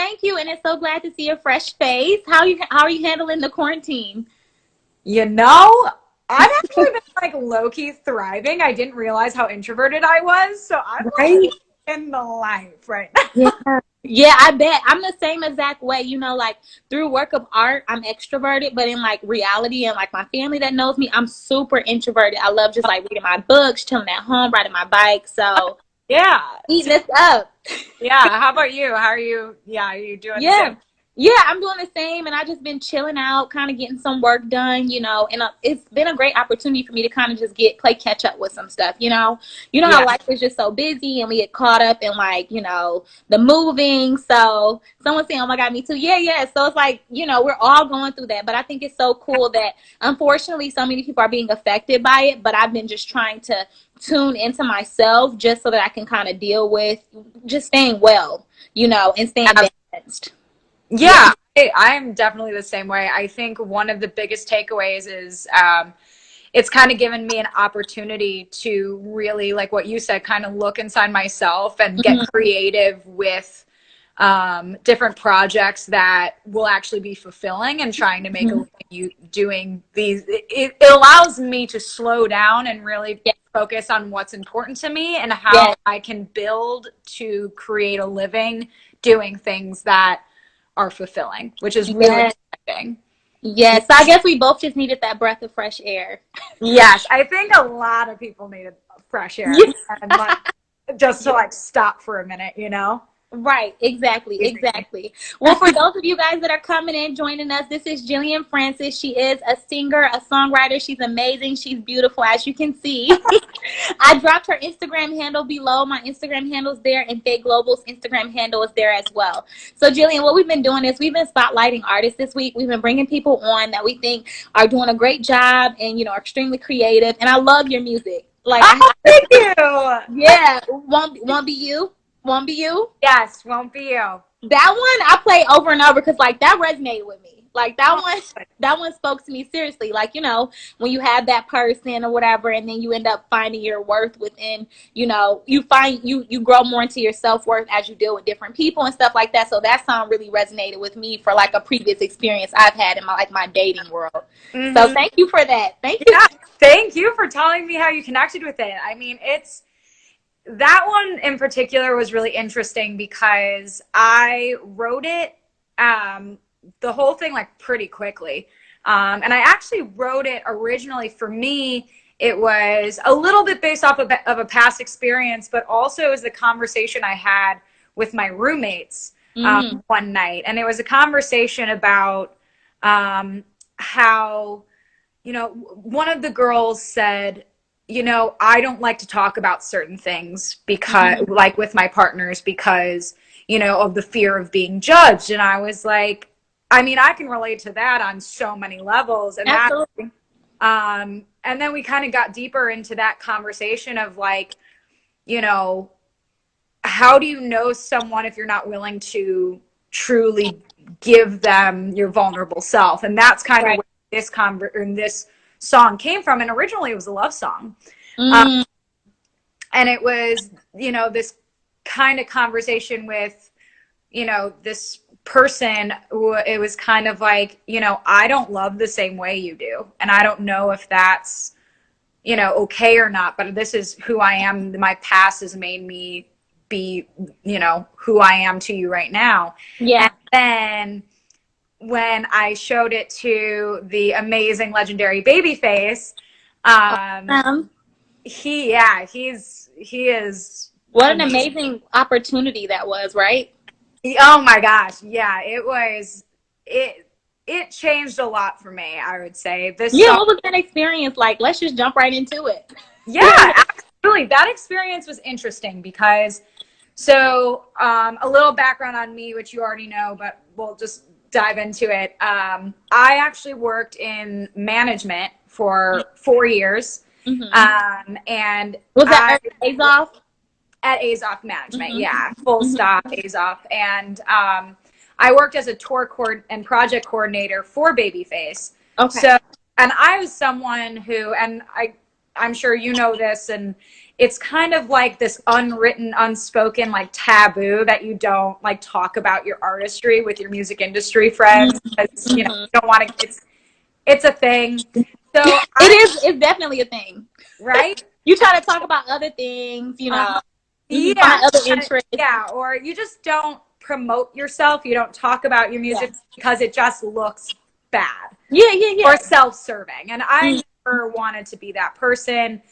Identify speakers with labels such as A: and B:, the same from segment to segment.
A: thank you. And it's so glad to see a fresh face. How are you handling the quarantine?
B: You know, I've actually been like low-key thriving. I didn't realize how introverted I was, so I'm like
A: Right.
B: in the life right
A: Yeah. Yeah, I bet. I'm the same exact way. Like through work of art, I'm extroverted, but in like reality and like my family that knows me, I'm super introverted. I love just like reading my books, chilling at home, riding my bike.
B: now.
A: So
B: Yeah.
A: eating this up.
B: Yeah. How about you? How are you? Yeah, are you doing the
A: Yeah.
B: same?
A: Yeah, I'm doing the same, and I just been chilling out, kind of getting some work done, and it's been a great opportunity for me to kind of just play catch up with some stuff, you know how
B: Yeah.
A: life is just so busy, and we get caught up in like, the moving. So someone's saying, "Oh my God, me too." Yeah, yeah. So it's like, we're all going through that, but I think it's so cool that unfortunately so many people are being affected by it. But I've been just trying to tune into myself just so that I can kind of deal with just staying well, and staying balanced. Yeah.
B: Yeah, I'm definitely the same way. I think one of the biggest takeaways is it's kind of given me an opportunity to really, like what you said, kind of look inside myself and get
A: Mhm.
B: creative with different projects that will actually be fulfilling and trying to make a
A: Mhm.
B: living doing these. It allows me to slow down and really
A: Yeah.
B: focus on what's important to me and
A: Yeah.
B: how I can build to create a living doing things that are fulfilling, which is really
A: Yes.
B: exciting.
A: Yes. So I guess we both just needed that breath of fresh air.
B: Yes, I think a lot of people needed fresh air
A: Yeah.
B: and like just to like stop for a minute, you know?
A: Right, exactly, exactly. Well, for those of you guys that are coming in, joining us, this is Jiillian Francis. She is a singer, a songwriter. She's amazing. She's beautiful, as you can see. I dropped her Instagram handle below. My Instagram handle is there, and F.A.T.E Global's Instagram handle is there as well. So, Jiillian, what we've been doing is we've been spotlighting artists this week. We've been bringing people on that we think are doing a great job and, are extremely creative. And I love your music. Like,
B: Oh, thank you.
A: yeah, won't be you. Won't be you.
B: Yes, won't be you.
A: That one I play over and over because like that resonated with me. Like
B: Oh,
A: that one spoke to me seriously. Like, when you have that person or whatever, and then you end up finding your worth within, you find you grow more into your self-worth as you deal with different people and stuff like that. So that song really resonated with me for like a previous experience I've had in my dating world. So
B: mm-hmm.
A: thank you for that. Thank you.
B: Yeah, thank you for telling me how you connected with it. I mean, it's that one in particular was really interesting because I wrote it, the whole thing like pretty quickly. And I actually wrote it originally for me. It was a little bit based off of a past experience, but also as the conversation I had with my roommates
A: Mm-hmm.
B: one night. And it was a conversation about how, one of the girls said, I don't like to talk about certain things because,
A: Mm-hmm.
B: like with my partners, because, of the fear of being judged. And I was like, I mean, I can relate to that on so many levels.
A: Absolutely.
B: And then we kind of got deeper into that conversation of like, you know, how do you know someone if you're not willing to truly give them your vulnerable self? And that's kind of
A: Right.
B: where this song came from. And originally it was a love song. Um,
A: Mm-hmm.
B: and it was, this kind of conversation with, this person who it was kind of like, I don't love the same way you do. And I don't know if that's, okay or not, but this is who I am. My past has made me be, who I am to you right now. And
A: Yeah.
B: then when I showed it to the amazing, legendary Babyface, um,
A: Um,
B: he is
A: what an
B: amazing.
A: amazing opportunity that was, right?
B: Oh my gosh, yeah, it changed a lot for me. I would say this
A: Yeah,
B: song.
A: what was that experience like? Let's just jump right into it.
B: Yeah, absolutely. That experience was interesting because, so a little background on me, which you already know, but we'll just dive into it. I actually worked in management for 4 years,
A: Hmm.
B: and
A: Was
B: I
A: that days off?
B: at Azoff Management,
A: Hmm.
B: yeah, full
A: Hmm.
B: stop Azoff, and I worked as a and project coordinator for Babyface.
A: Okay.
B: So, and I was someone who, and I'm sure you know this, and it's kind of like this unwritten, unspoken like taboo that you don't like talk about your artistry with your music industry friends, because you know, you don't want to, it's a thing. So
A: it's definitely a thing,
B: right?
A: You try to talk about other things, you know,
B: Yeah,
A: find other interests.
B: yeah, or you just don't promote yourself. You don't talk about your music because it just looks bad.
A: Yeah.
B: Or self-serving, and I
A: Mm.
B: never wanted to be that person.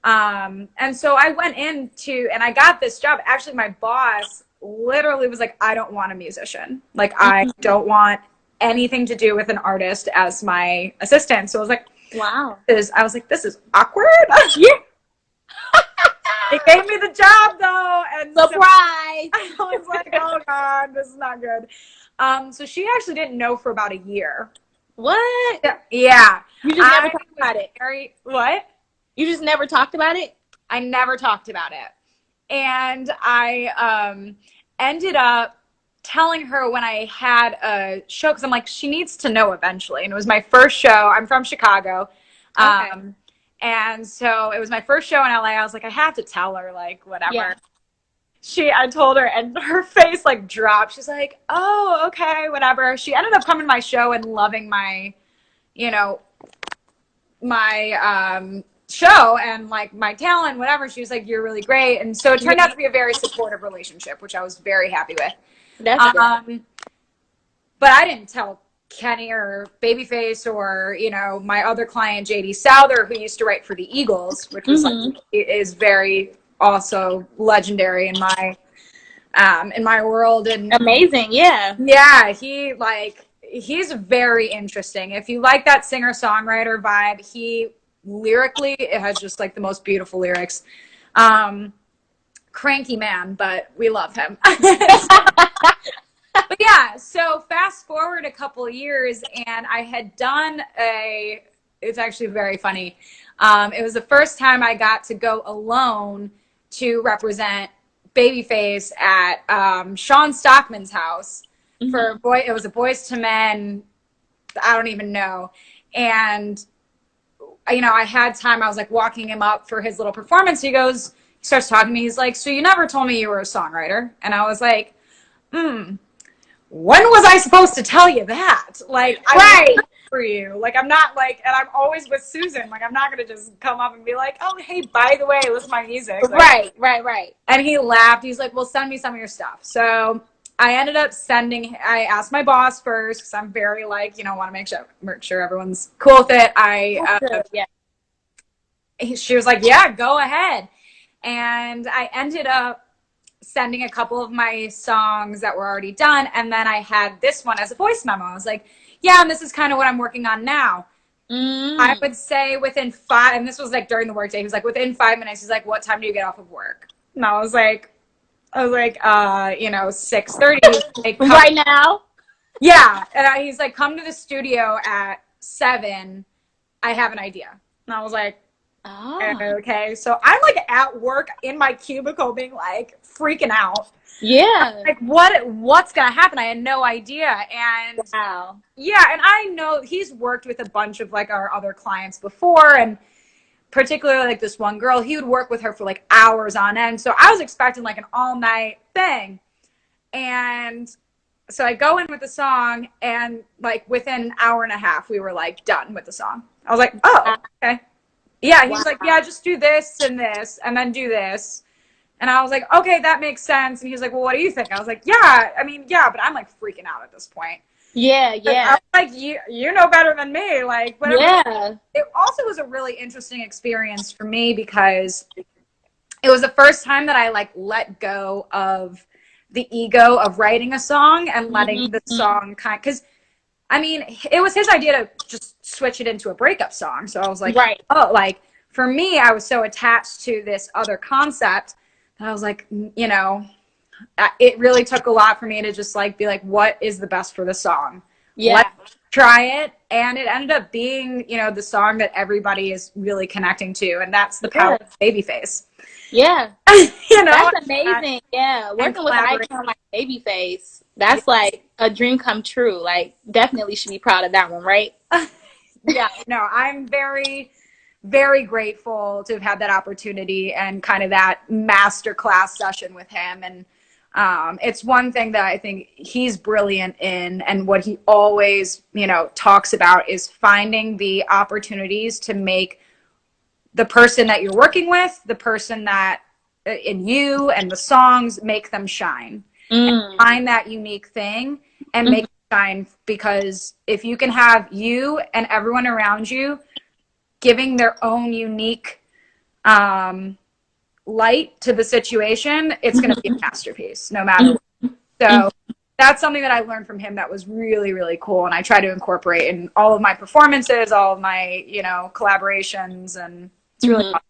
B: And so I went into, and I got this job. Actually, my boss literally was like, I don't want a musician. Like, I don't want anything to do with an artist as my assistant. So I was like,
A: Wow.
B: I was like, this is awkward.
A: Yeah.
B: It gave me the job though. And
A: Surprise.
B: So I was like, oh God, this is not good. So she actually didn't know for about a year.
A: What?
B: Yeah.
A: You just never talked about it.
B: What?
A: You just never talked about it?
B: I never talked about it. And I ended up telling her when I had a show, because I'm like, she needs to know eventually. And it was my first show. I'm from Chicago.
A: Okay.
B: And so it was my first show in LA. I was like, I have to tell her, like, whatever.
A: Yeah.
B: I told her, and her face like dropped. She's like, oh, okay, whatever. She ended up coming to my show and loving my, you know, my show and like my talent, whatever. She was like, you're really great. And so it turned out to be a very supportive relationship, which I was very happy with.
A: That's good.
B: But I didn't tell Kenny or Babyface or, you know, my other client, JD Souther, who used to write for the Eagles, which was like, is very also legendary in my world. And
A: amazing. Yeah.
B: yeah, he's very interesting. If you like that singer-songwriter vibe, he lyrically, it has just like the most beautiful lyrics. Cranky man, but we love him. But yeah, so fast forward a couple years, and I had done it's actually very funny. It was the first time I got to go alone to represent Babyface at Sean Stockman's house it was a Boys to Men, I don't even know. And, you know, I had time, I was like walking him up for his little performance. He starts talking to me. He's like, so you never told me you were a songwriter. And I was like, when was I supposed to tell you that? Like,
A: right.
B: For you. Like, I'm not like, and I'm always with Susan. Like, I'm not going to just come up and be like, oh, hey, by the way, listen to my music. Like,
A: Right.
B: And he laughed. He's like, well, send me some of your stuff. So I ended up I asked my boss first, because I'm very like, you know, want to make sure everyone's cool with it. She was like, yeah, go ahead. And I ended up sending a couple of my songs that were already done. And then I had this one as a voice memo. I was like, yeah, and this is kind of what I'm working on now. I would say within 5, and this was like during the workday, he was like, within 5 minutes, he's like, what time do you get off of work? And I was like, you know, 6:30. Like,
A: right now?
B: Yeah. And he's like, come to the studio at 7. I have an idea. And I was like, okay. So I'm like at work in my cubicle being like freaking out.
A: Yeah.
B: Like what's going to happen? I had no idea. And
A: wow.
B: Yeah. And I know he's worked with a bunch of like our other clients before, and particularly like this one girl, he would work with her for like hours on end. So I was expecting like an all night thing. And so I go in with the song, and like within an hour and a half, we were like done with the song. I was like, oh, okay. Yeah, he's like, yeah, just do this, and then do this. And I was like, okay, that makes sense. And he's like, well, what do you think? I was like, yeah, I mean, yeah, but I'm like freaking out at this point.
A: Yeah.
B: I was like, you know better than me. Like, whatever.
A: Yeah.
B: It also was a really interesting experience for me, because it was the first time that I like let go of the ego of writing a song and letting the song because I mean, it was his idea to just switch it into a breakup song. So I was like, oh, like for me, I was so attached to this other concept that I was like, you know, it really took a lot for me to just like be like, what is the best for the song?
A: Yeah.
B: Let's try it. And it ended up being, you know, the song that everybody is really connecting to. And that's the power of Babyface.
A: Yeah.
B: You know,
A: that's amazing. Yeah. Working with an icon like Babyface, that's like a dream come true. Like, definitely should be proud of that one, right?
B: Yeah. No, I'm very, very grateful to have had that opportunity and kind of that master class session with him. And it's one thing that I think he's brilliant in, and what he always, you know, talks about is finding the opportunities to make the person that you're working with, the person that in you and the songs, make them shine. And find that unique thing and make it shine, because if you can have you and everyone around you giving their own unique light to the situation, it's going to be a masterpiece no matter what. So that's something that I learned from him that was really, really cool, and I try to incorporate in all of my performances, all of my, you know, collaborations, and it's really fun.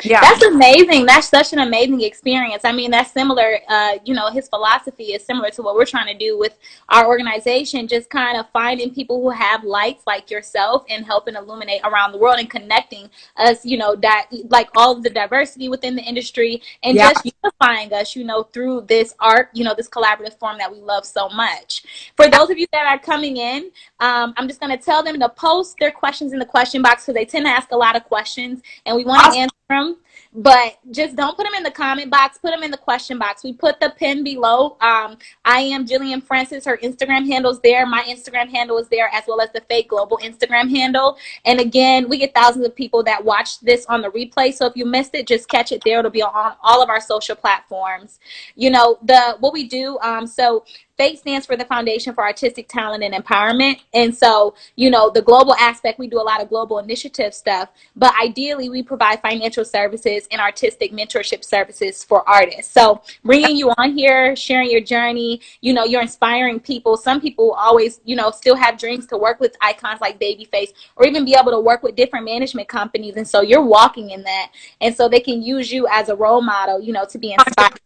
B: Yeah,
A: that's amazing. That's such an amazing experience. I mean, that's similar, you know, his philosophy is similar to what we're trying to do with our organization, just kind of finding people who have lights like yourself and helping illuminate around the world and connecting us, you know, that like all of the diversity within the industry, and just unifying us, you know, through this art, you know, this collaborative form that we love so much. For those of you that are coming in, I'm just going to tell them to post their questions in the question box, because they tend to ask a lot of questions and we want to answer them. But just don't put them in the comment box, put them in the question box. We put the pin below. I am Jiillian Francis. Her Instagram handle is there. My Instagram handle is there, as well as the F.A.T.E Global Instagram handle. And again, we get thousands of people that watch this on the replay. So if you missed it, just catch it there. It'll be on all of our social platforms. You know, what we do, so F.A.T.E stands for the Foundation for Artistic Talent and Empowerment. And so, you know, the global aspect, we do a lot of global initiative stuff, but ideally we provide financial services and artistic mentorship services for artists. So bringing you on here, sharing your journey, you know, you're inspiring people. Some people always, you know, still have dreams to work with icons like Babyface, or even be able to work with different management companies. And so you're walking in that. And so they can use you as a role model, you know, to be inspired.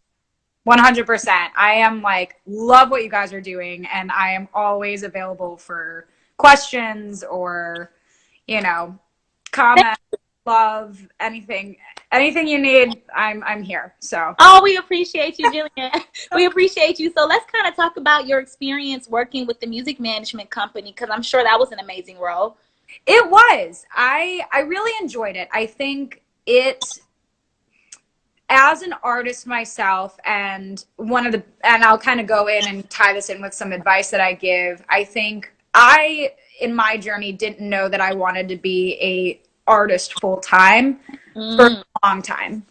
B: 100%. I am like, love what you guys are doing, and I am always available for questions or, you know, comments, love, anything you need. I'm here. So.
A: Oh, we appreciate you, Jiillian. We appreciate you. So let's kind of talk about your experience working with the music management company, because I'm sure that was an amazing role.
B: It was. I really enjoyed it. I think as an artist myself, and I'll kind of go in and tie this in with some advice that I give. I think in my journey, didn't know that I wanted to be a artist full time for a long time.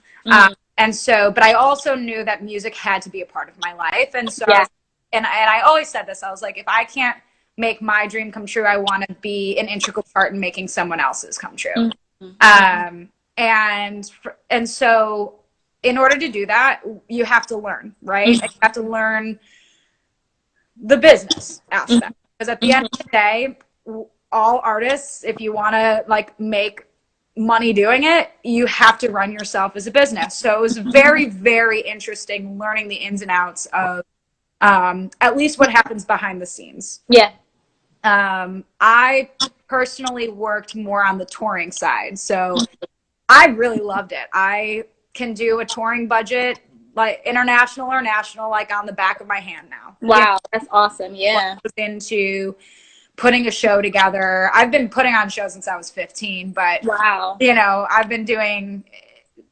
B: And so, but I also knew that music had to be a part of my life. And so, and I always said this, I was like, if I can't make my dream come true, I want to be an integral part in making someone else's come true. And so, in order to do that, you have to learn, right? You have to learn the business aspect, because at the end of the day, all artists, if you want to like make money doing it, you have to run yourself as a business. So it was very, very interesting learning the ins and outs of at least what happens behind the scenes.
A: Yeah.
B: I personally worked more on the touring side, so I really loved it. I can do a touring budget, like international or national, like on the back of my hand now.
A: Wow, that's awesome. Yeah.
B: Into putting a show together. I've been putting on shows since I was 15, but
A: wow,
B: you know, I've been doing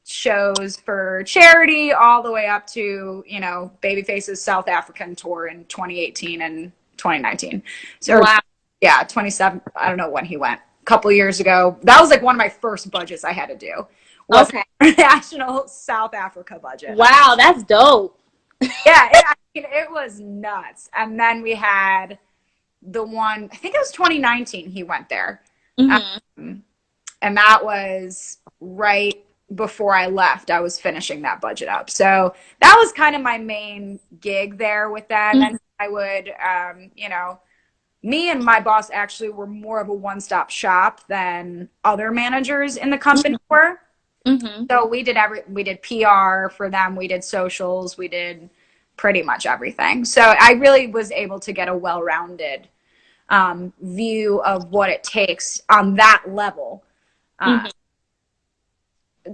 B: shows for charity all the way up to, you know, Babyface's South African tour in 2018 and 2019. So wow. Yeah, 27, I don't know when he went. A couple years ago. That was like one of my first budgets I had to do. Okay. National South Africa budget.
A: Wow, that's dope.
B: Yeah, it was nuts. And then we had the one, I think it was 2019 he went there. And that was right before I left. I was finishing that budget up. So that was kind of my main gig there with that. And then I would, you know, me and my boss actually were more of a one-stop shop than other managers in the company were. So we did PR for them. We did socials. We did pretty much everything. So I really was able to get a well-rounded view of what it takes on that level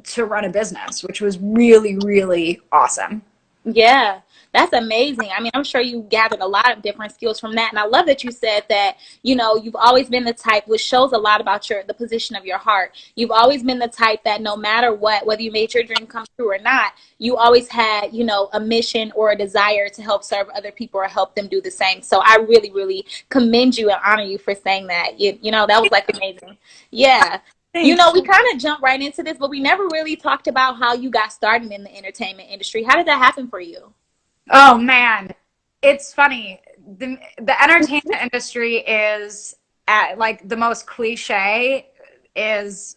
B: to run a business, which was really, really awesome.
A: Yeah. That's amazing. I mean, I'm sure you gathered a lot of different skills from that. And I love that you said that, you know, you've always been the type, which shows a lot about the position of your heart. You've always been the type that no matter what, whether you made your dream come true or not, you always had, you know, a mission or a desire to help serve other people or help them do the same. So I really, really commend you and honor you for saying that. You know, that was like amazing. Yeah. You
B: Thanks.
A: know, we kind of jumped right into this, but we never really talked about how you got started in the entertainment industry. How did that happen for you?
B: Oh man, it's funny. The entertainment industry is at like the most cliche is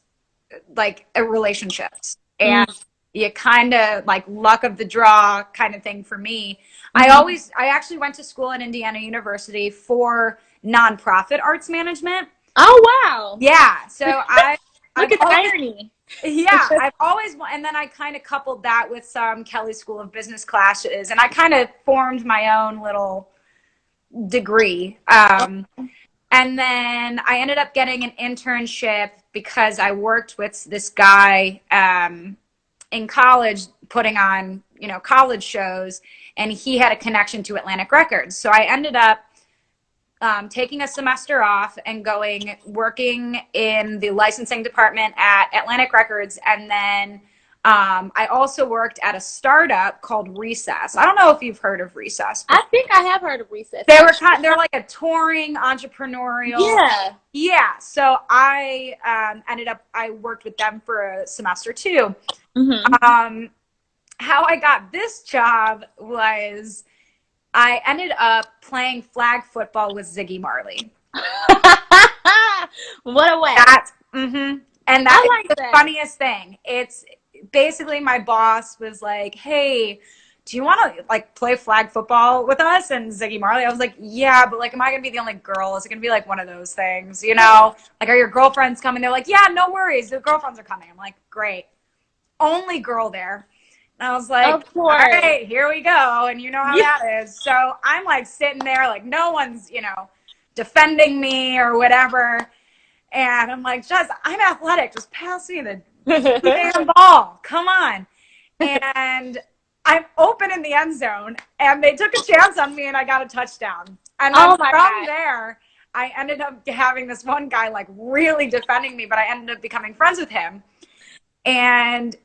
B: like relationships,
A: Mm.
B: and you kind of like luck of the draw kind of thing for me.
A: Mhm.
B: I actually went to school at Indiana University for nonprofit arts management.
A: Oh, wow.
B: Yeah, so
A: Look
B: I've
A: at the
B: always
A: irony.
B: yeah, I've always, and then I kind of coupled that with some Kelly School of Business classes, and I kind of formed my own little degree. And then I ended up getting an internship because I worked with this guy in college putting on, you know, college shows, and he had a connection to Atlantic Records. So I ended up taking a semester off and going working in the licensing department at Atlantic Records. And then I also worked at a startup called Recess. I don't know if you've heard of Recess
A: I
B: before.
A: think I have heard of Recess,
B: They're like a touring entrepreneurial.
A: yeah.
B: Yeah. So I worked with them for a semester too.
A: Hmm.
B: Um, how I got this job was I ended up playing flag football with Ziggy Marley.
A: What a way.
B: That, mm-hmm. And that
A: I
B: is
A: like
B: the
A: that.
B: funniest thing. It's basically my boss was like, "Hey, do you want to like play flag football with us?" And Ziggy Marley, I was like, "Yeah, but like, am I gonna be the only girl? Is it gonna be like one of those things, you know? Like, are your girlfriends coming?" They're like, "Yeah, no worries, the girlfriends are coming." I'm like, "Great, only girl there." And I was like,
A: Of
B: all
A: course.
B: right, here we go. And you know how
A: Yeah.
B: that is. So I'm like sitting there, like no one's, you know, defending me or whatever. And I'm like, just, I'm athletic. Just pass me the damn ball. Come on. And I'm open in the end zone. And they took a chance on me and I got a touchdown. And then
A: Oh my
B: from
A: God.
B: there, I ended up having this one guy like really defending me, but I ended up becoming friends with him. And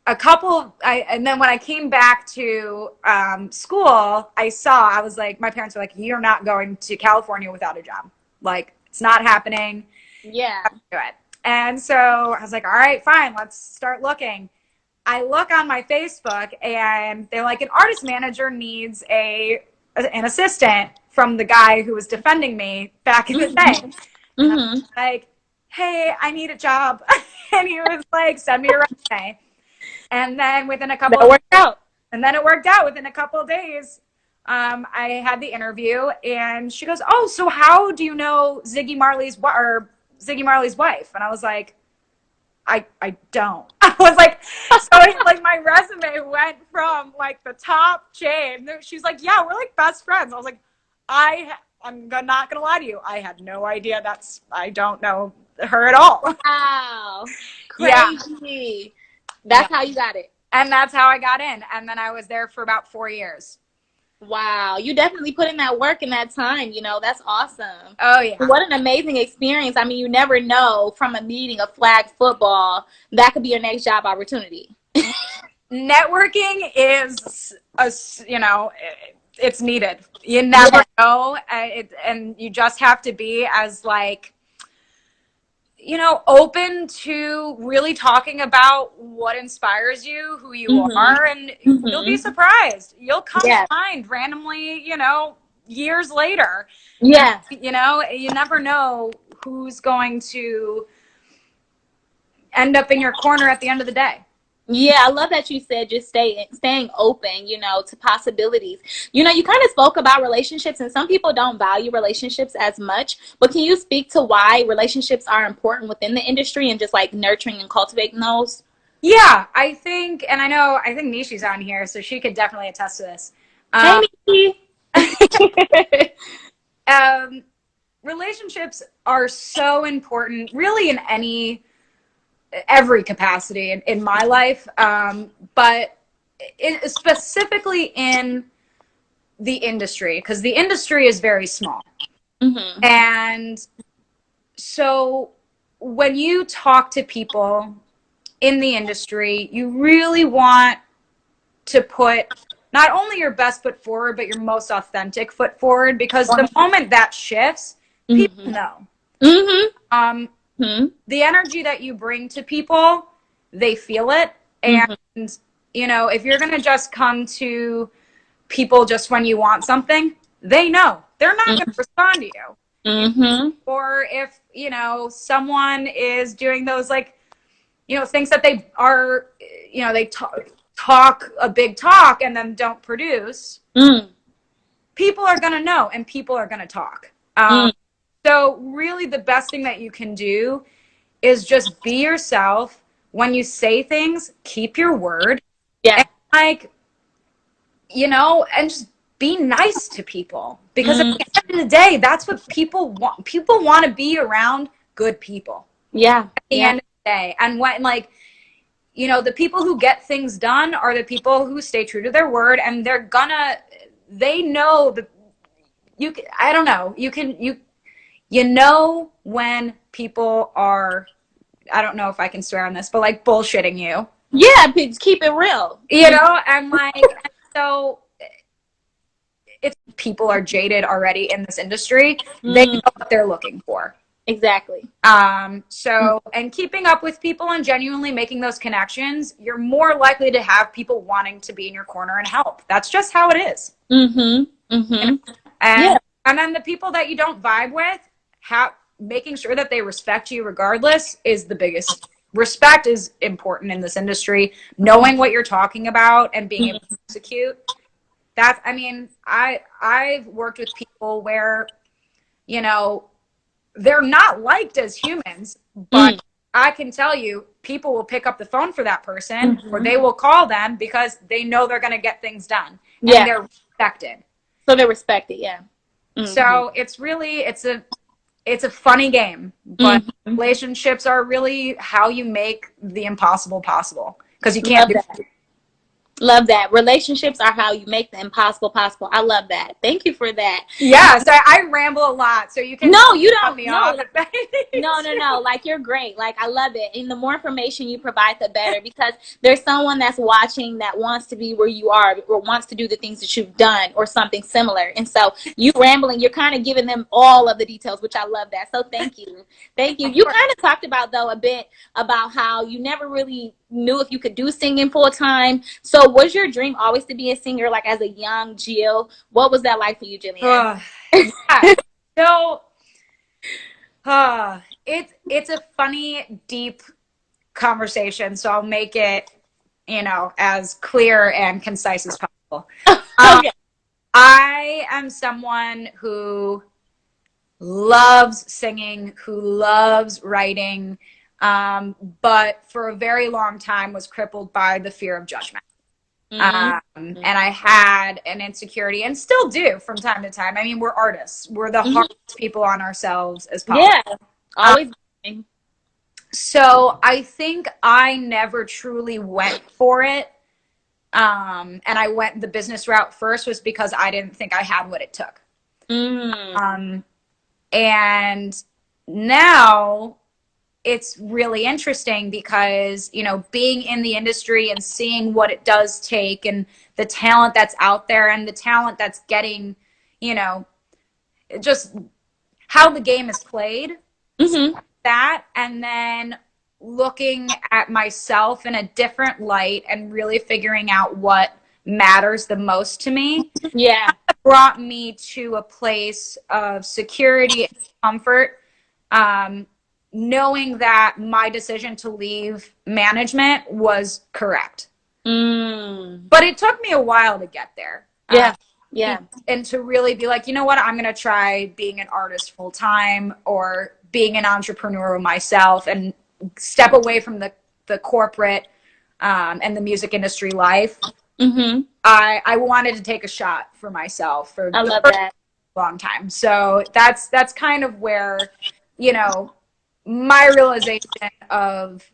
B: and then when I came back to school, I was like, my parents were like, "You're not going to California without a job. Like, it's not happening.
A: Yeah.
B: Do it." And so I was like, "All right, fine, let's start looking." I look on my Facebook, and they're like, "An artist manager needs an assistant from the guy who was defending me back in the day." And I was
A: Mm-hmm.
B: like, "Hey, I need a job," and he was like, "Send me your resume." And then within a couple
A: That
B: of
A: worked out.
B: And then it worked out within a couple of days. I had the interview, and she goes, "Oh, so how do you know Ziggy Marley's wife?" And I was like, "I don't." I was like, like my resume went from like the top chain. She's like, "Yeah, we're like best friends." I was like, not gonna lie to you, I had no idea. I don't know her at all.
A: Wow.
B: Yeah,
A: Crazy.
B: yeah.
A: That's how you got it.
B: And that's how I got in. And then I was there for about 4 years.
A: Wow. You definitely put in that work in that time. You know, that's awesome.
B: Oh yeah.
A: What an amazing experience. I mean, you never know from a meeting of flag football, that could be your next job opportunity.
B: Networking is it's needed. You never know, and you just have to be as like, you know, open to really talking about what inspires you, who you
A: Mm-hmm.
B: are, and you'll be
A: Mm-hmm.
B: surprised. You'll come to
A: Yeah.
B: find randomly, you know, years later.
A: Yeah.
B: You know, you never know who's going to end up in your corner at the end of the day.
A: Yeah, I love that you said just staying open, you know, to possibilities. You know, you kind of spoke about relationships, and some people don't value relationships as much. But can you speak to why relationships are important within the industry and just like nurturing and cultivating those?
B: Yeah, I think Nishi's on here, so she could definitely attest to this.
A: Hey,
B: Um,
A: Nikki.
B: um, relationships are so important, really, in every capacity in my life, but specifically in the industry, because the industry is very small.
A: Mm-hmm.
B: And so when you talk to people in the industry, you really want to put not only your best foot forward, but your most authentic foot forward, because the moment that shifts, people
A: Mm-hmm.
B: know.
A: Mm-hmm. Mm-hmm.
B: The energy that you bring to people, they feel it. And, you know, if you're going to just come to people just when you want something, they know they're not going to respond to you.
A: Mm-hmm.
B: Or if, you know, someone is doing those, like, you know, things that they are, you know, they talk a big talk and then don't produce, people are going to know and people are going to talk. So really the best thing that you can do is just be yourself. When you say things, keep your word.
A: Yeah.
B: And, like, you know, and just be nice to people, because at the end of the day, that's what people want. People want to be around good people.
A: Yeah.
B: At the end of the day. And when, like, you know, the people who get things done are the people who stay true to their word, and they know that I don't know, you know when people are, I don't know if I can swear on this, but like bullshitting you.
A: Yeah, keep it real.
B: You know, and like, and so if people are jaded already in this industry, they know what they're looking for.
A: Exactly.
B: So, and keeping up with people and genuinely making those connections, you're more likely to have people wanting to be in your corner and help. That's just how it is.
A: Mm-hmm. Mm-hmm.
B: And then the people that you don't vibe with, making sure that they respect you regardless is the biggest. Respect is important in this industry. Knowing what you're talking about and being able to execute. That's, I mean, I've worked with people where, you know, they're not liked as humans, but I can tell you, people will pick up the phone for that person, or they will call them because they know they're going to get things done. And they're respected.
A: So they're respected, yeah.
B: So it's really, it's a funny game, but relationships are really how you make the impossible possible, because you can't do that.
A: Love that. Relationships are how you make the impossible possible. I love that. Thank you for that.
B: Yeah, so I ramble a lot, so you can cut me off.
A: No. Like, you're great. Like, I love it. And the more information you provide, the better, because there's someone that's watching that wants to be where you are, or wants to do the things that you've done or something similar. And so you rambling, you're kind of giving them all of the details, which I love that. So thank you. Thank you. You kind of talked about, though, a bit about how you never really knew if you could do singing full time. So was your dream always to be a singer, like as a young Jill? What was that like for you, Jiillian?
B: Yeah. So it's a funny, deep conversation, so I'll make it, you know, as clear and concise as possible. Okay. I am someone who loves singing, who loves writing, but for a very long time was crippled by the fear of judgment. And I had an insecurity, and still do from time to time. I mean, we're artists. We're the hardest people on ourselves as possible.
A: Yeah, always.
B: So I think I never truly went for it. And I went the business route first, was because I didn't think I had what it took. And now it's really interesting because, you know, being in the industry and seeing what it does take, and the talent that's out there, and the talent that's getting, you know, just how the game is played, that, and then looking at myself in a different light and really figuring out what matters the most to me.
A: Yeah.
B: Brought me to a place of security and comfort, knowing that my decision to leave management was correct. But it took me a while to get there. And to really be like, you know what, I'm going to try being an artist full time, or being an entrepreneur myself, and step away from the corporate and the music industry life. I wanted to take a shot for myself for a long time. So that's kind of where, you know, my realization of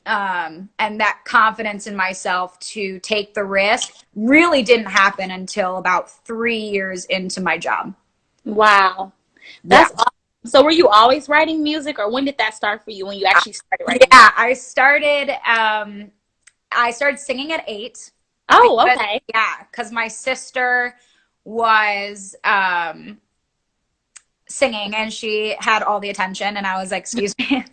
B: and that confidence in myself to take the risk really didn't happen until about 3 years into my job.
A: Wow.
B: Yeah.
A: That's awesome. So were you always writing music, or when did that start for you, when you actually started writing
B: Yeah,
A: music?
B: I started singing at 8.
A: Oh,
B: Because,
A: okay.
B: yeah, because my sister was singing and she had all the attention, and I was like, excuse me.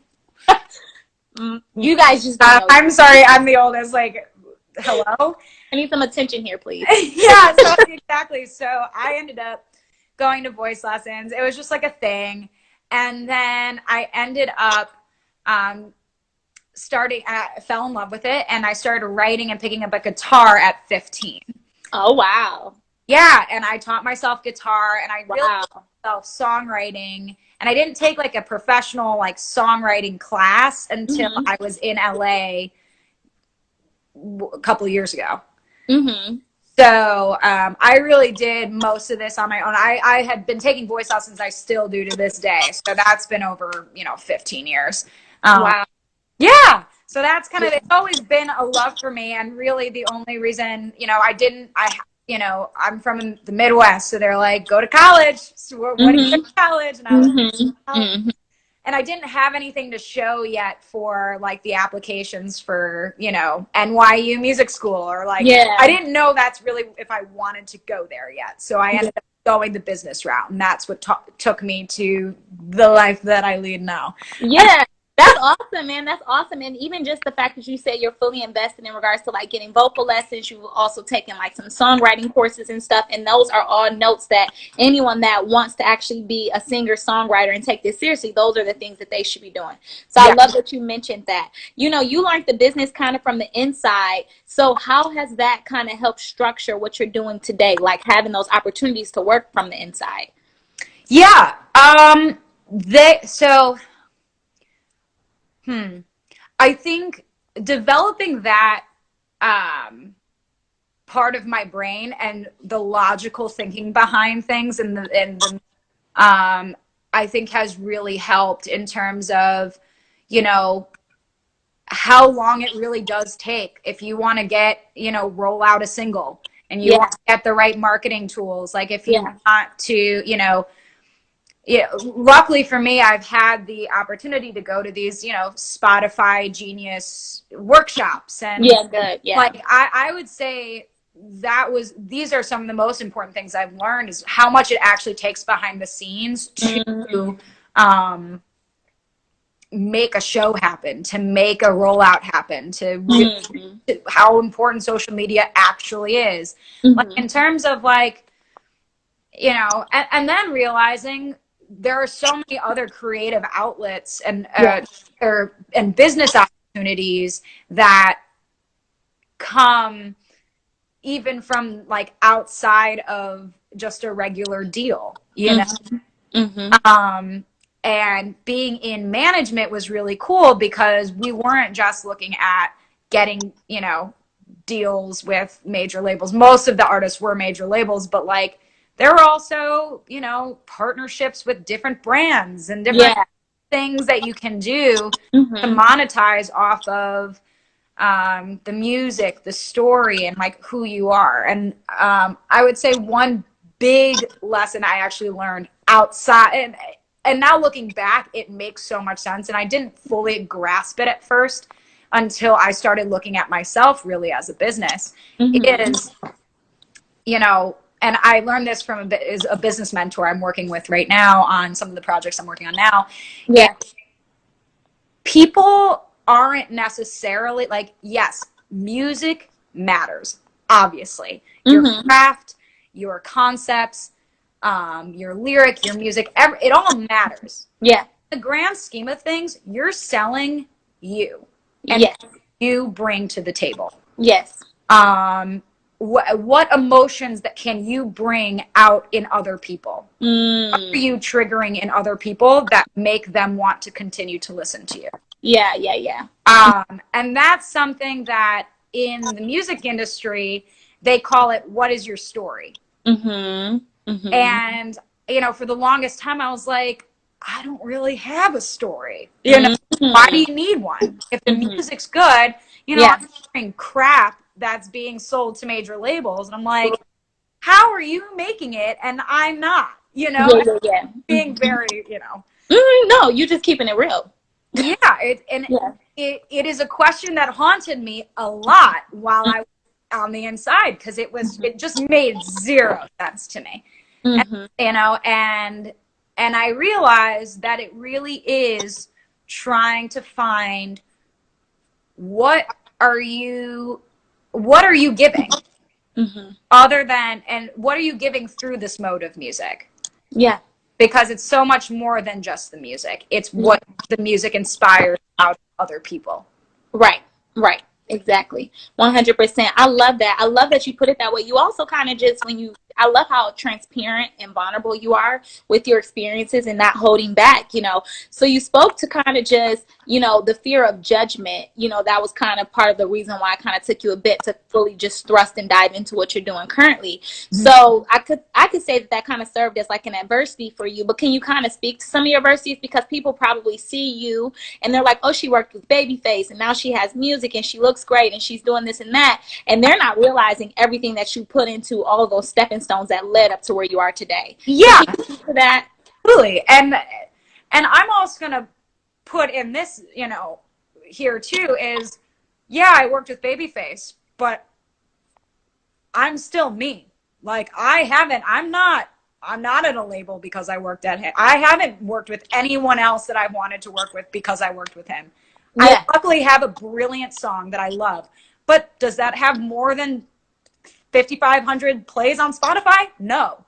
A: You guys just don't know.
B: I'm sorry, I'm the oldest. Like, hello?
A: I need some attention here, please.
B: Yeah, so exactly. So I ended up going to voice lessons. It was just like a thing. And then I ended up I fell in love with it, and I started writing and picking up a guitar at 15.
A: Oh, wow.
B: Yeah, and I taught myself guitar, and I really
A: Wow.
B: taught myself songwriting. And I didn't take like a professional like songwriting class until
A: Mm-hmm.
B: I was in LA a couple of years ago.
A: Mm-hmm.
B: So I really did most of this on my own. I had been taking voice lessons. I still do to this day. So that's been over, 15 years. Um,
A: Wow.
B: yeah. So that's kind of,
A: Yeah.
B: it's always been a love for me. And really the only reason, I'm from the Midwest. So they're like, go to college. So what do you go
A: Mm-hmm.
B: to college? And I was
A: Mm-hmm.
B: like,
A: Mm-hmm.
B: and I didn't have anything to show yet for like the applications for, NYU music school, or like, I
A: Yeah.
B: didn't know that's really if I wanted to go there yet. So I ended up going the business route, and that's what took me to the life that I lead now.
A: Yeah. That's awesome, man. That's awesome. And even just the fact that you said you're fully invested in regards to like getting vocal lessons, you've also taken like some songwriting courses and stuff. And those are all notes that anyone that wants to actually be a singer songwriter and take this seriously, those are the things that they should be doing. So I
B: Yeah.
A: love that you mentioned that. You learned the business kind of from the inside. So how has that kind of helped structure what you're doing today? Like having those opportunities to work from the inside.
B: Yeah. They so I think developing that part of my brain and the logical thinking behind things, I think has really helped in terms of, you know, how long it really does take if you want to roll out a single, and you
A: Yeah.
B: want to get the right marketing tools. Like if you
A: Yeah.
B: want to, yeah, luckily for me, I've had the opportunity to go to these, Spotify Genius workshops. And
A: Yeah. Good. Yeah.
B: like, I would say these are some of the most important things I've learned, is how much it actually takes behind the scenes
A: Mm-hmm.
B: to make a show happen, to make a rollout happen, to really, how important social media actually is. Like
A: Mm-hmm.
B: in terms of like, and then realizing there are so many other creative outlets
A: Yeah.
B: and business opportunities that come even from like outside of just a regular deal,
A: Mm-hmm. Mm-hmm.
B: and being in management was really cool because we weren't just looking at getting, deals with major labels. Most of the artists were major labels, but like there were also, partnerships with different brands and different
A: Yeah.
B: things that you can do to
A: Mm-hmm.
B: monetize off of the music, the story, and like who you are. And I would say one big lesson I actually learned outside, and now looking back, it makes so much sense. And I didn't fully grasp it at first until I started looking at myself really as a business.
A: Mm-hmm.
B: Is, and I learned this from a business mentor I'm working with right now on some of the projects I'm working on now.
A: Yeah.
B: People aren't necessarily like, yes, music matters, obviously. Your
A: Mm-hmm.
B: craft, your concepts, your lyric, your music, it all matters.
A: Yeah.
B: In the grand scheme of things, you're selling you and
A: Yes.
B: you bring to the table.
A: Yes.
B: What emotions that can you bring out in other people? What are
A: Mm.
B: you triggering in other people that make them want to continue to listen to you?
A: Yeah. Yeah. Yeah.
B: And that's something that in the music industry, they call it, what is your story?
A: Mm-hmm. Mm-hmm.
B: And, for the longest time, I was like, I don't really have a story. You know, why do you need one? If the music's good, you know,
A: Yeah.
B: I'm hearing crap that's being sold to major labels. And I'm like, how are you making it? And I'm not, you know,
A: Yeah, yeah, yeah.
B: being very, you know.
A: No, you're just keeping it real.
B: Yeah.
A: Yeah.
B: It is a question that haunted me a lot while I was on the inside, because it just made zero sense to me. And,
A: Mm-hmm.
B: you know, and I realized that it really is trying to find what are you giving
A: Mm-hmm.
B: other than, and what are you giving through this mode of music?
A: Yeah.
B: Because it's so much more than just the music. It's
A: Yeah.
B: what the music inspires out of other people.
A: Right. Right. Exactly. 100%. I love that. I love that you put it that way. You also kind of just, I love how transparent and vulnerable you are with your experiences and not holding back, you know. So you spoke to kind of just, you know, the fear of judgment, you know, that was kind of part of the reason why I kind of took you a bit to fully just thrust and dive into what you're doing currently. So I could say that that kind of served as like an adversity for you, but can you kind of speak to some of your adversities, because people probably see you and they're like, oh, she worked with Babyface and now she has music and she looks great and she's doing this and that, and they're not realizing everything that you put into all of those stepping stones that led up to where you are today.
B: Yeah,
A: So can you speak to that?
B: absolutely. And I'm also gonna put in this, you know, here too is, yeah, I worked with Babyface, but I'm still me. Like I'm not at a label because I worked at him. I haven't worked with anyone else that I wanted to work with because I worked with him.
A: Yeah.
B: I luckily have a brilliant song that I love. But does that have more than 5,500 plays on Spotify? No.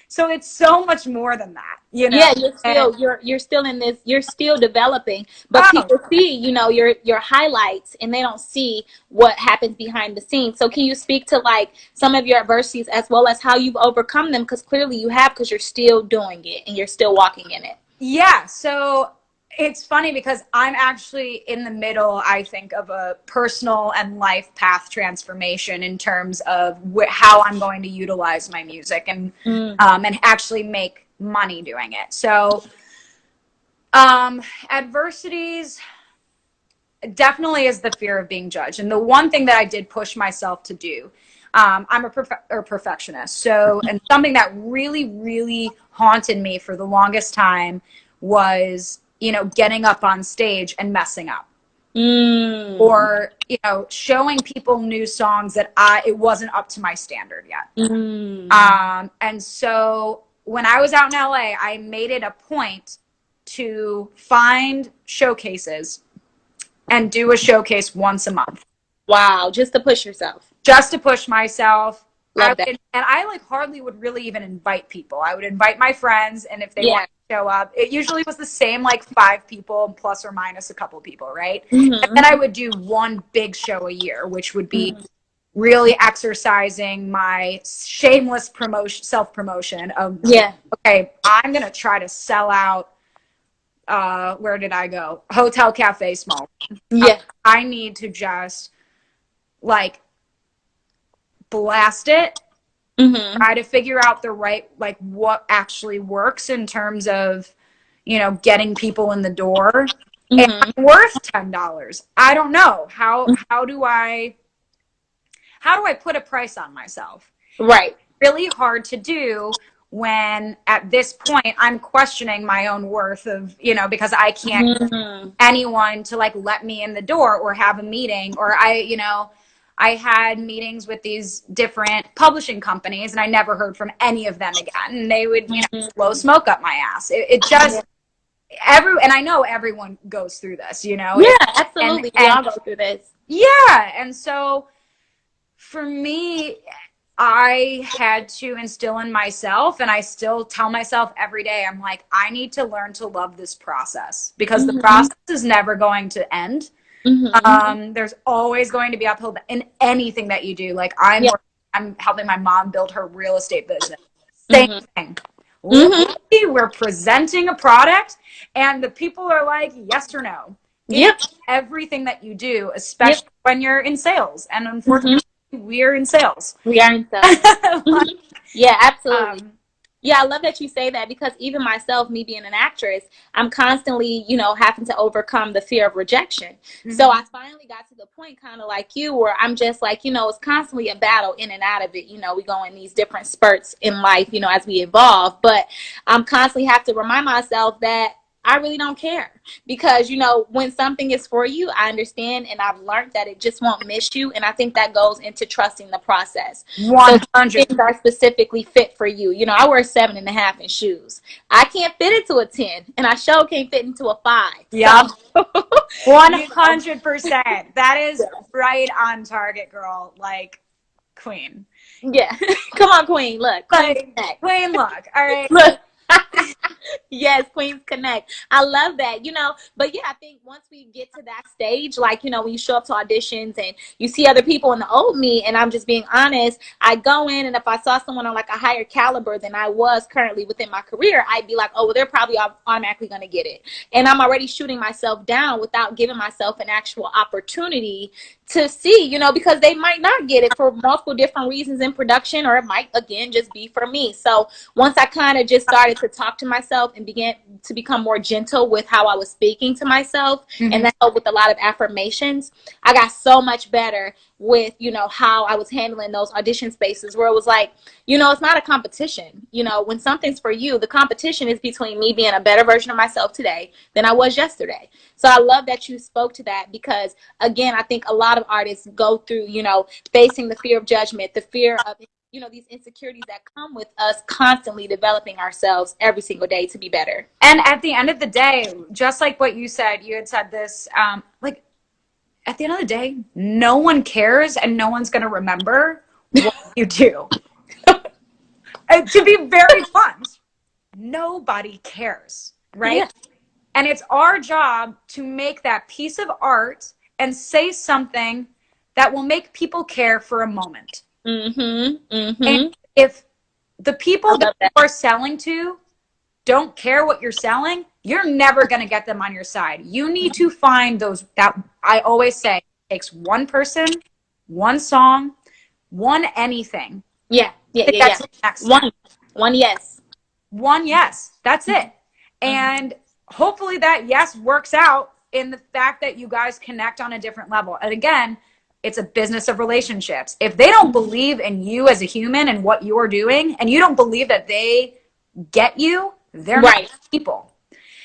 B: So it's so much more than that, you know.
A: Yeah,
B: And,
A: you're still in this, you're still developing, but
B: oh,
A: people see, you know, your highlights and they don't see what happens behind the scenes. So can you speak to like some of your adversities as well as how you've overcome them, because clearly you have, because you're still doing it and you're still walking in it.
B: yeah. So it's funny because I'm actually in the middle, I think, of a personal and life path transformation in terms of how I'm going to utilize my music and actually make money doing it. So adversities definitely is the fear of being judged. And the one thing that I did push myself to do, I'm a perfectionist. So, and something that really, really haunted me for the longest time was, you know, getting up on stage and messing up. Or, you know, showing people new songs that it wasn't up to my standard yet. And so when I was out in LA, I made it a point to find showcases and do a showcase once a month.
A: Wow, just to push yourself.
B: Just to push myself.
A: Love that.
B: And I like hardly would really even invite people. I would invite my friends, and if they want to show up, it usually was the same like 5 people plus or minus a couple people, right? And then I would do one big show a year, which would be really exercising my shameless self-promotion of, okay, I'm going to try to sell out. Where did I go? Hotel Cafe Small.
A: Yeah.
B: I need to just like blast it, try to figure out the right, like what actually works in terms of, you know, getting people in the door. And I'm worth $10. I don't know. How do I put a price on myself?
A: Right.
B: Really hard to do when at this point I'm questioning my own worth of, you know, because I can't get anyone to like let me in the door or have a meeting, or I had meetings with these different publishing companies and I never heard from any of them again. And they would, you know, blow smoke up my ass. It just, and I know everyone goes through this, you know?
A: Yeah, absolutely. We all go through this.
B: Yeah. And so for me, I had to instill in myself, and I still tell myself every day, I'm like, I need to learn to love this process, because the process is never going to end. There's always going to be uphill in anything that you do. Like I'm helping my mom build her real estate business. Same thing. We're presenting a product and the people are like, yes or no. Everything that you do, especially when you're in sales. And unfortunately, we're in sales.
A: We are in sales. Yeah, absolutely. Yeah, I love that you say that because even myself, me being an actress, I'm constantly, you know, having to overcome the fear of rejection. So
B: Mm-hmm.
A: I finally got to the point, kind of like you, where I'm just like, you know, it's constantly a battle in and out of it. You know, we go in these different spurts in life, you know, as we evolve. But I'm constantly have to remind myself that I really don't care because, you know, when something is for you, I understand and I've learned that it just won't miss you. And I think that goes into trusting the process. So
B: 100.
A: things are specifically fit for you. You know, I wear 7.5 in shoes. I can't fit into a 10 and I sure can't fit into a 5.
B: Yep.
A: So, you know,
B: 100%. That is
A: yeah.
B: right on target, girl. Like, queen.
A: Yeah. Come on, Queen. Look, Queen's
B: Like,
A: connect.
B: queen, look. All right.
A: Look. Yes, Queens Connect. I love that, you know. But yeah, I think once we get to that stage, like, you know, when you show up to auditions and you see other people in the old me, and I'm just being honest, I go in and if I saw someone on like a higher caliber than I was currently within my career, I'd be like, oh, well, they're probably automatically going to get it. And I'm already shooting myself down without giving myself an actual opportunity to see, you know, because they might not get it for multiple different reasons in production, or it might, again, just be for me. So once I kind of just started to talk to myself and began to become more gentle with how I was speaking to myself, and
B: Mm-hmm.
A: that helped with a lot of affirmations, I got so much better with, you know, how I was handling those audition spaces where it was like, you know, it's not a competition. You know, when something's for you, the competition is between me being a better version of myself today than I was yesterday. So I love that you spoke to that because, again, I think a lot of artists go through, you know, facing the fear of judgment, the fear of, you know, these insecurities that come with us constantly developing ourselves every single day to be better.
B: And at the end of the day, just like what you said, you had said this, like, at the end of the day, no one cares and no one's going to remember what you do. To be very blunt, nobody cares, right?
A: Yeah.
B: And it's our job to make that piece of art and say something that will make people care for a moment.
A: Mm-hmm.
B: And
A: Mm-hmm.
B: if the
A: I
B: people that
A: love that.
B: you are selling to don't care what you're selling, you're never going to get them on your side. You need to find those that I always say it takes one person, one song, one anything.
A: Yeah. Yeah.
B: To
A: Yeah.
B: get
A: Yeah.
B: to the next step.
A: One yes.
B: One yes. That's it.
A: Mm-hmm.
B: And hopefully that yes works out in the fact that you guys connect on a different level. And again, it's a business of relationships. If they don't believe in you as a human and what you're doing, and you don't believe that they get you, they're not
A: Right.
B: people.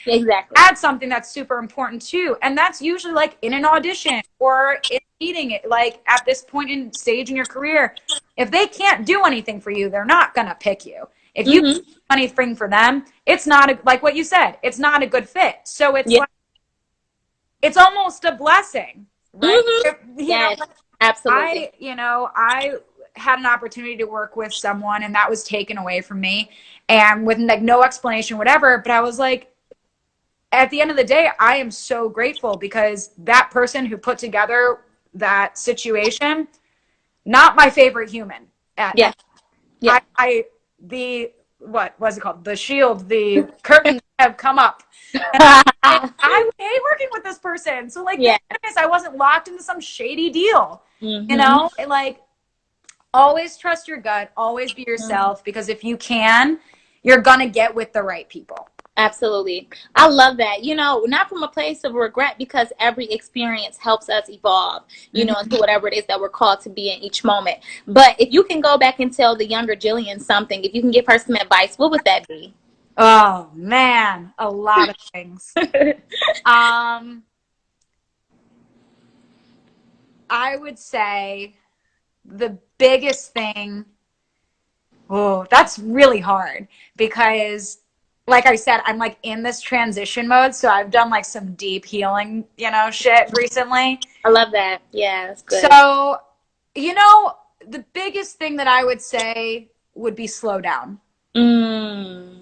A: Exactly.
B: Add something that's super important too. And that's usually like in an audition or in meeting it, like at this point in stage in your career. If they can't do anything for you, they're not gonna pick you. If you
A: Mm-hmm.
B: anything for them, it's not a, like what you said, it's not a good fit. So it's
A: Yeah.
B: like it's almost a blessing, right?
A: Mm-hmm.
B: If,
A: Yes. Absolutely.
B: I had an opportunity to work with someone and that was taken away from me and with like no explanation, whatever. But I was like, at the end of the day, I am so grateful because that person who put together that situation, not my favorite human.
A: Yeah.
B: And
A: Yeah.
B: the, what was it called? The shield, the curtains have come up. And I hate working with this person. So, like,
A: Yeah.
B: thank goodness I wasn't locked into some shady deal.
A: Mm-hmm.
B: Like, always trust your gut, always be yourself because if you can, you're going to get with the right people.
A: Absolutely. I love that. You know, not from a place of regret because every experience helps us evolve, you know,
B: Mm-hmm.
A: into whatever it is that we're called to be in each moment. But if you can go back and tell the younger Jiillian something, if you can give her some advice, what would that be?
B: Oh man, a lot of things. Um, I would say the biggest thing, oh, that's really hard because like I said, I'm like in this transition mode, so I've done like some deep healing, shit recently.
A: I love that. Yeah, that's good.
B: So, you know, the biggest thing that I would say would be slow down.
A: Mm.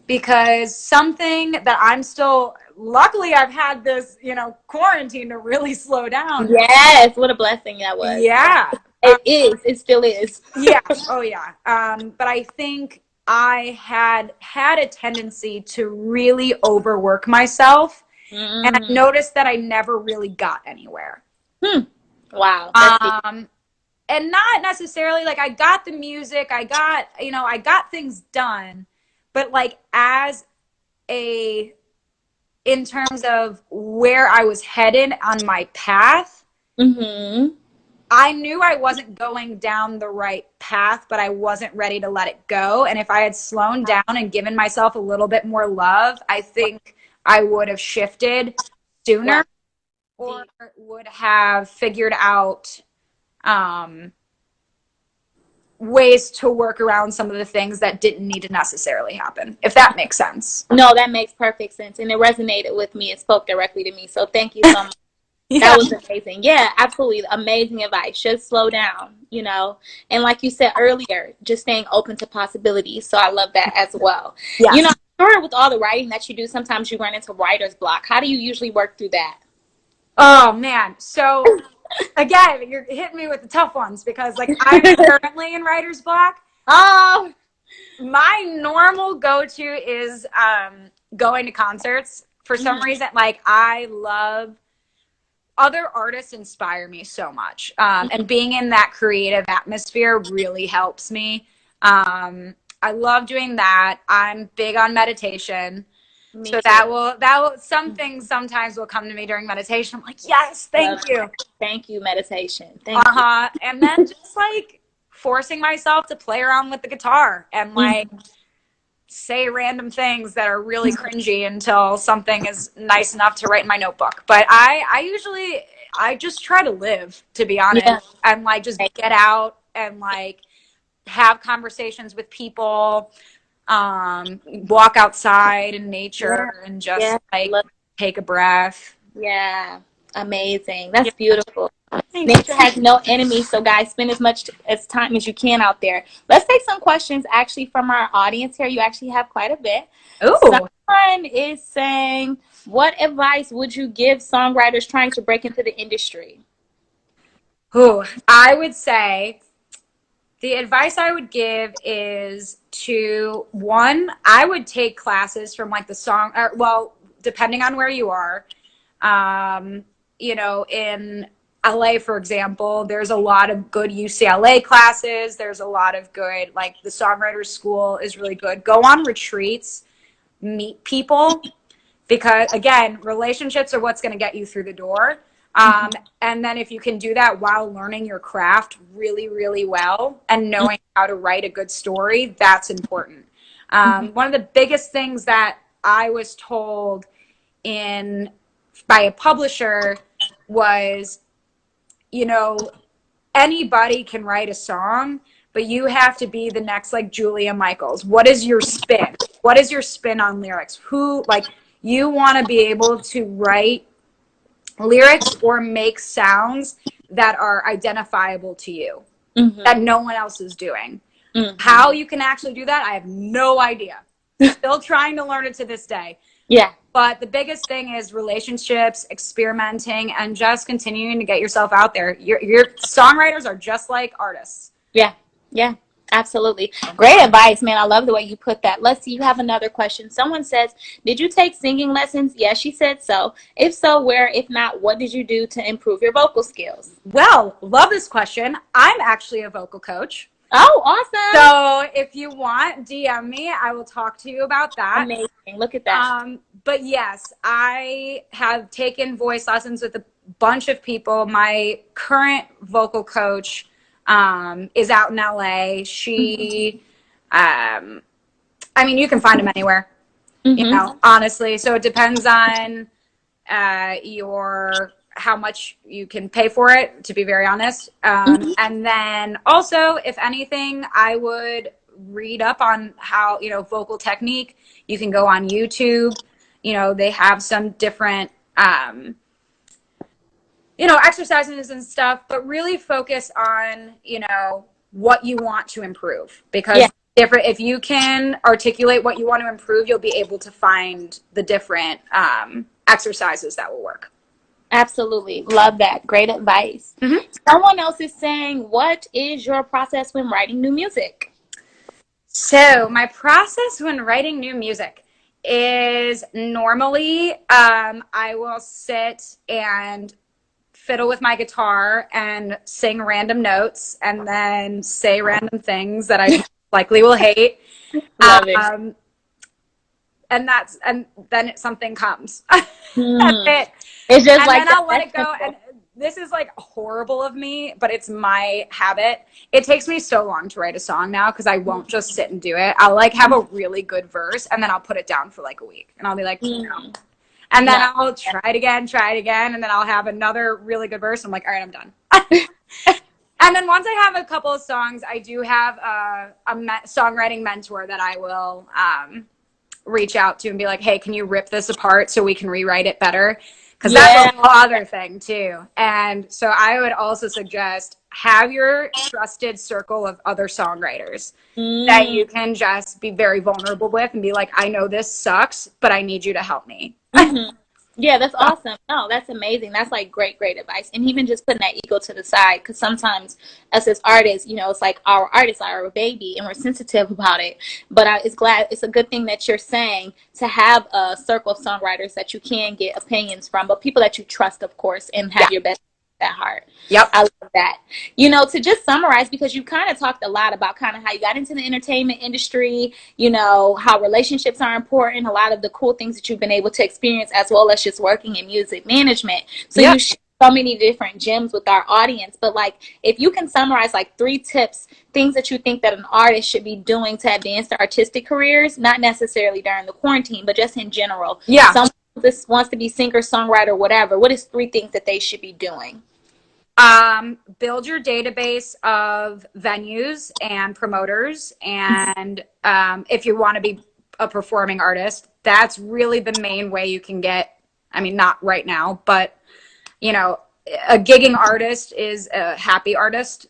B: Because something that I'm still luckily I've had this, quarantine to really slow down.
A: Yes, what a blessing that was.
B: Yeah.
A: It is. It still is.
B: Yeah. Oh yeah. But I think I had a tendency to really overwork myself and I
A: Mm.
B: noticed that I never really got anywhere.
A: Hmm. Wow, that's deep.
B: And not necessarily like I got the music, I got things done, but like in terms of where I was headed on my path, I knew I wasn't going down the right path, but I wasn't ready to let it go. And if I had slowed down and given myself a little bit more love, I think I would have shifted sooner, or would have figured out ways to work around some of the things that didn't need to necessarily happen, if that makes sense.
A: No, that makes perfect sense. And it resonated with me. It spoke directly to me. So thank you so much.
B: Yeah.
A: That was amazing. Yeah, absolutely. Amazing advice. Just slow down, you know. And like you said earlier, just staying open to possibilities. So I love that as well.
B: Yeah.
A: You know, I'm sure with all the writing that you do, sometimes you run into writer's block. How do you usually work through that?
B: Oh, man. So, again, you're hitting me with the tough ones because, like, I'm currently in writer's block.
A: Oh,
B: my normal go-to is going to concerts. For some reason, like, I love other artists inspire me so much. And being in that creative atmosphere really helps me. I love doing that. I'm big on meditation.
A: me
B: So
A: too.
B: that will, some things sometimes will come to me during meditation. I'm like, yes, thank you.
A: Thank you, meditation. Thank you.
B: And then just like forcing myself to play around with the guitar and like say random things that are really cringy until something is nice enough to write in my notebook. But I just try to live, to be honest, and like just get out and like have conversations with people, walk outside in nature and just like take a breath.
A: Yeah, amazing. That's beautiful.
B: Thanks.
A: Nature has no enemies, so guys, spend as much as time as you can out there. Let's take some questions actually from our audience here. You actually have quite a bit.
B: Ooh.
A: Someone is saying, what advice would you give songwriters trying to break into the industry?
B: Ooh, I would say the advice I would give is to, one, I would take classes from like the song, or, well, depending on where you are, you know, in LA, for example, there's a lot of good UCLA classes. There's a lot of good, like the Songwriters School is really good. Go on retreats, meet people, because again, relationships are what's going to get you through the door. And then if you can do that while learning your craft really, really well and knowing how to write a good story, that's important. One of the biggest things that I was told by a publisher was, you know, anybody can write a song, but you have to be the next like Julia Michaels. What is your spin? What is your spin on lyrics? You want to be able to write lyrics or make sounds that are identifiable to you, that no one else is doing. How you can actually do that, I have no idea. Still trying to learn it to this day.
A: Yeah.
B: But the biggest thing is relationships, experimenting, and just continuing to get yourself out there. Your songwriters are just like artists.
A: Yeah. Yeah. Absolutely. Great advice, man. I love the way you put that. Let's see. You have another question. Someone says, did you take singing lessons? Yes, she said so. If so, where? If not, what did you do to improve your vocal skills?
B: Well, love this question. I'm actually a vocal coach.
A: Oh, awesome.
B: So if you want, DM me. I will talk to you about that.
A: Amazing. Look at that.
B: But yes, I have taken voice lessons with a bunch of people. My current vocal coach is out in LA. She, I mean, you can find them anywhere, you know, honestly. So it depends on how much you can pay for it, to be very honest. And then also, if anything, I would read up on how, you know, vocal technique. You can go on YouTube. You know, they have some different, you know, exercises and stuff, but really focus on, you know, what you want to improve, because if you can articulate what you want to improve, you'll be able to find the different exercises that will work.
A: Absolutely. Love that. Great advice. Someone else is saying, what is your process when writing new music?
B: So my process when writing new music is normally I will sit and fiddle with my guitar and sing random notes and then say random things that I likely will hate.
A: Love it.
B: and then something comes. That's
A: Mm.
B: it.
A: It's just
B: And
A: like
B: then
A: that.
B: I'll let
A: That's
B: it go. And
A: simple.
B: this is like horrible of me, but it's my habit. It takes me so long to write a song now because I won't just sit and do it. I'll like have a really good verse and then I'll put it down for like a week and I'll be like, no.
A: Mm.
B: And then
A: No.
B: I'll try it again, and then I'll have another really good verse. I'm like, all right, I'm done. And then once I have a couple of songs, I do have songwriting mentor that I will reach out to and be like, hey, can you rip this apart so we can rewrite it better? Because that's
A: Yeah.
B: a whole other thing too. And so I would also suggest have your trusted circle of other songwriters that
A: Mm.
B: you can just be very vulnerable with and be like, I know this sucks, but I need you to help me.
A: Hmm. Yeah, that's awesome. No, that's amazing. That's like great, great advice. And even just putting that ego to the side, because sometimes us as artists, it's like our artists are our baby and we're sensitive about it. But it's a good thing that you're saying to have a circle of songwriters that you can get opinions from, but people that you trust, of course, and
B: Yeah.
A: have your best at heart.
B: Yep.
A: I love that. To just summarize, because you kind of talked a lot about kind of how you got into the entertainment industry, how relationships are important, a lot of the cool things that you've been able to experience, as well as just working in music management. So
B: Yep.
A: you share so many different gems with our audience. But like, if you can summarize like 3 tips, things that you think that an artist should be doing to advance their artistic careers, not necessarily during the quarantine, but just in general.
B: Yeah.
A: Someone this wants to be singer, songwriter, whatever. What is 3 things that they should be doing?
B: Build your database of venues and promoters. And if you want to be a performing artist, that's really the main way you can get, I mean, not right now, but, a gigging artist is a happy artist.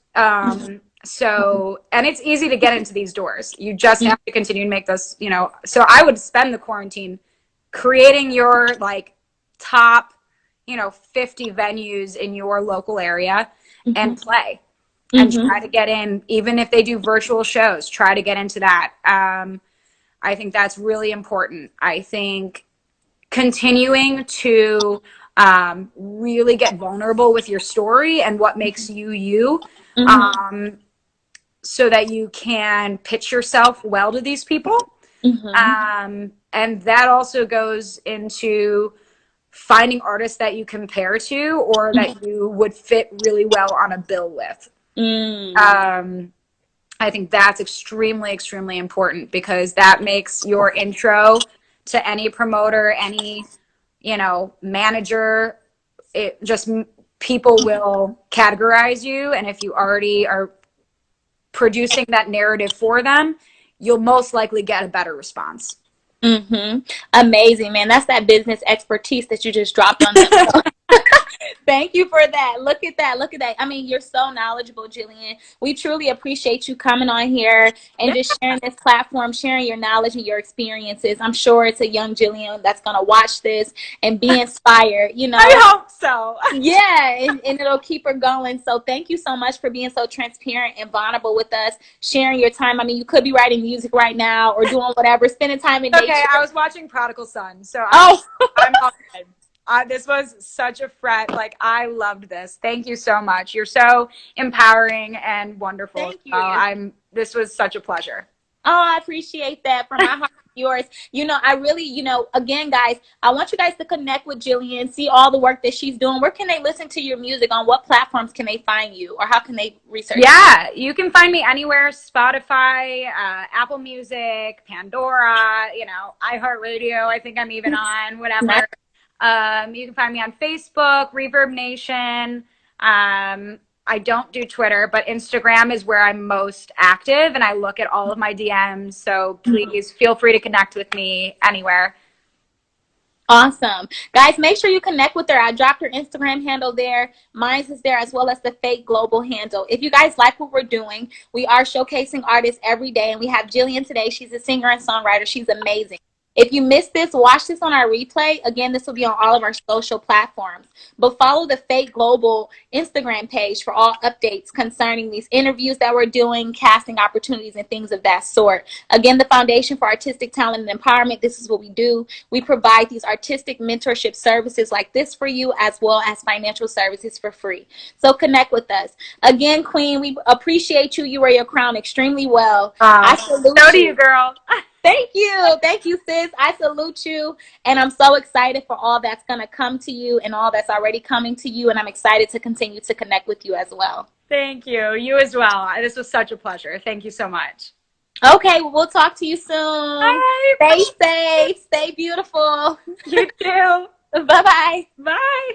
B: So, and it's easy to get into these doors. You just have to continue to make those, so I would spend the quarantine creating your like top 50 venues in your local area and play and try to get in, even if they do virtual shows, try to get into that. I think that's really important. I think continuing to really get vulnerable with your story and what makes you you, so that you can pitch yourself well to these people. And that also goes into finding artists that you compare to or that you would fit really well on a bill with. I think that's extremely, extremely important because that makes your intro to any promoter, any, manager, it just people will categorize you. And if you already are producing that narrative for them, you'll most likely get a better response.
A: Amazing, man. That's that business expertise that you just dropped on them. Thank you for that. Look at that. Look at that. I mean, you're so knowledgeable, Jiillian. We truly appreciate you coming on here and just sharing this platform, sharing your knowledge and your experiences. I'm sure it's a young Jiillian that's going to watch this and be inspired,
B: I hope so.
A: Yeah, and it'll keep her going. So thank you so much for being so transparent and vulnerable with us, sharing your time. I mean, you could be writing music right now or doing whatever, spending time in nature.
B: Okay, I was watching Prodigal Son, so I'm all good. This was such a fret. Like, I loved this. Thank you so much. You're so empowering and wonderful.
A: Thank you.
B: This was such a pleasure.
A: Oh, I appreciate that from my heart to yours. I really, again, guys, I want you guys to connect with Jiillian, see all the work that she's doing. Where can they listen to your music? On what platforms can they find you? Or how can they research
B: you can find me anywhere. Spotify, Apple Music, Pandora, iHeartRadio. I think I'm even on, whatever. You can find me on Facebook, Reverb Nation. I don't do Twitter, but Instagram is where I'm most active and I look at all of my DMs. So please feel free to connect with me anywhere.
A: Awesome. Guys, make sure you connect with her. I dropped her Instagram handle there. Mine is there as well as the F.A.T.E Global handle. If you guys like what we're doing, we are showcasing artists every day. And we have Jiillian today. She's a singer and songwriter. She's amazing. If you missed this, watch this on our replay. Again, this will be on all of our social platforms. But follow the F.A.T.E Global Instagram page for all updates concerning these interviews that we're doing, casting opportunities, and things of that sort. Again, the Foundation for Artistic Talent and Empowerment, this is what we do. We provide these artistic mentorship services like this for you, as well as financial services for free. So connect with us. Again, Queen, we appreciate you. You wear your crown extremely well. I salute
B: so do you, girl.
A: Thank you. Thank you, sis. I salute you. And I'm so excited for all that's going to come to you and all that's already coming to you. And I'm excited to continue to connect with you as well.
B: Thank you. You as well. This was such a pleasure. Thank you so much.
A: Okay, well, we'll talk to you soon.
B: Bye.
A: Stay safe. Stay beautiful.
B: You too.
A: Bye-bye.
B: Bye.